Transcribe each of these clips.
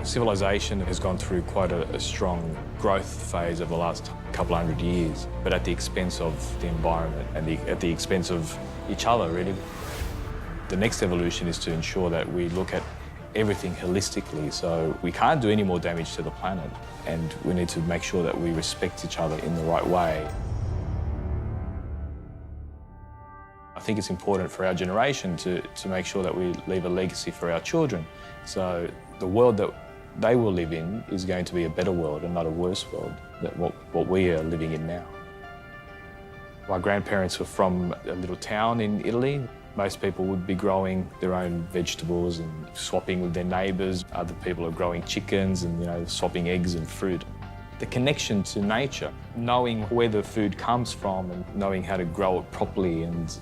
Civilization has gone through quite a strong growth phase over the last couple hundred years, but at the expense of the environment and at the expense of each other, really. The next evolution is to ensure that we look at everything holistically, so we can't do any more damage to the planet, and we need to make sure that we respect each other in the right way. I think it's important for our generation to make sure that we leave a legacy for our children. So the world that they will live in is going to be a better world and not a worse world than what we are living in now. My grandparents were from a little town in Italy. Most people would be growing their own vegetables and swapping with their neighbours. Other people are growing chickens and, swapping eggs and fruit. The connection to nature, knowing where the food comes from and knowing how to grow it properly and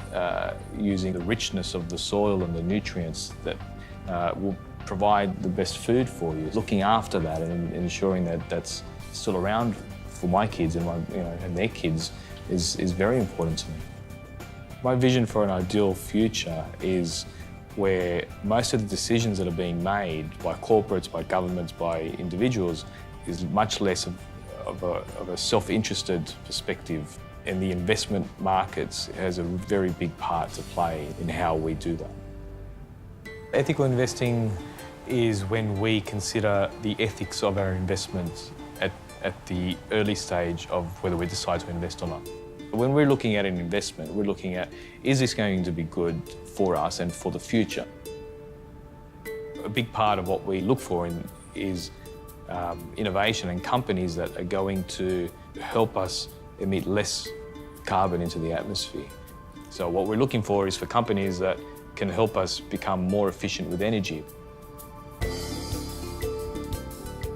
using the richness of the soil and the nutrients that will provide the best food for you. Looking after that and ensuring that that's still around for my kids and and their kids is very important to me. My vision for an ideal future is where most of the decisions that are being made by corporates, by governments, by individuals is much less of a self-interested perspective, and the investment markets has a very big part to play in how we do that. Ethical investing is when we consider the ethics of our investments at the early stage of whether we decide to invest or not. When we're looking at an investment, we're looking at, is this going to be good for us and for the future? A big part of what we look for is innovation and companies that are going to help us emit less carbon into the atmosphere. So what we're looking for is for companies that can help us become more efficient with energy.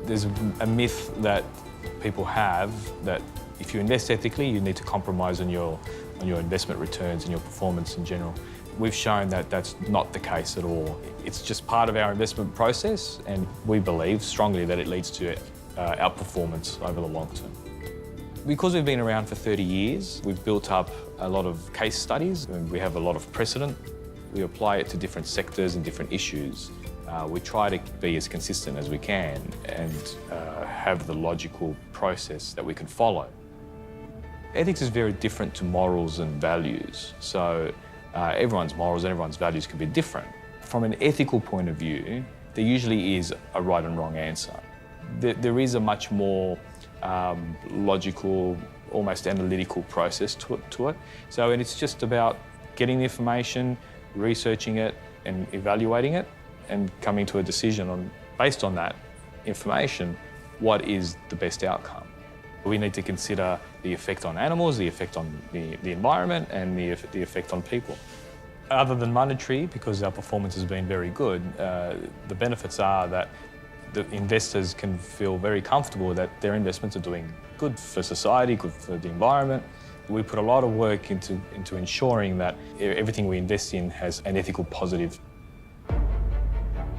There's a myth that people have that if you invest ethically, you need to compromise on your investment returns and your performance in general. We've shown that that's not the case at all. It's just part of our investment process, and we believe strongly that it leads to outperformance over the long term. Because we've been around for 30 years, we've built up a lot of case studies and we have a lot of precedent. We apply it to different sectors and different issues. We try to be as consistent as we can and have the logical process that we can follow. Ethics is very different to morals and values, so everyone's morals and everyone's values can be different. From an ethical point of view, there usually is a right and wrong answer. There is a much more logical, almost analytical process to it. So and it's just about getting the information, researching it and evaluating it and coming to a decision based on that information, what is the best outcome. We need to consider the effect on animals, the effect on the environment and the effect on people. Other than monetary, because our performance has been very good, the benefits are that the investors can feel very comfortable that their investments are doing good for society, good for the environment. We put a lot of work into ensuring that everything we invest in has an ethical positive.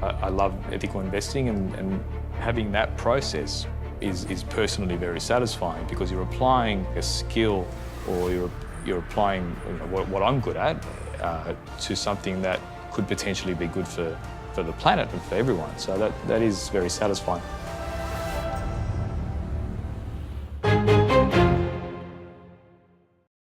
I love ethical investing and having that process is personally very satisfying because you're applying a skill or you're applying what I'm good at to something that could potentially be good for the planet and for everyone. So that is very satisfying.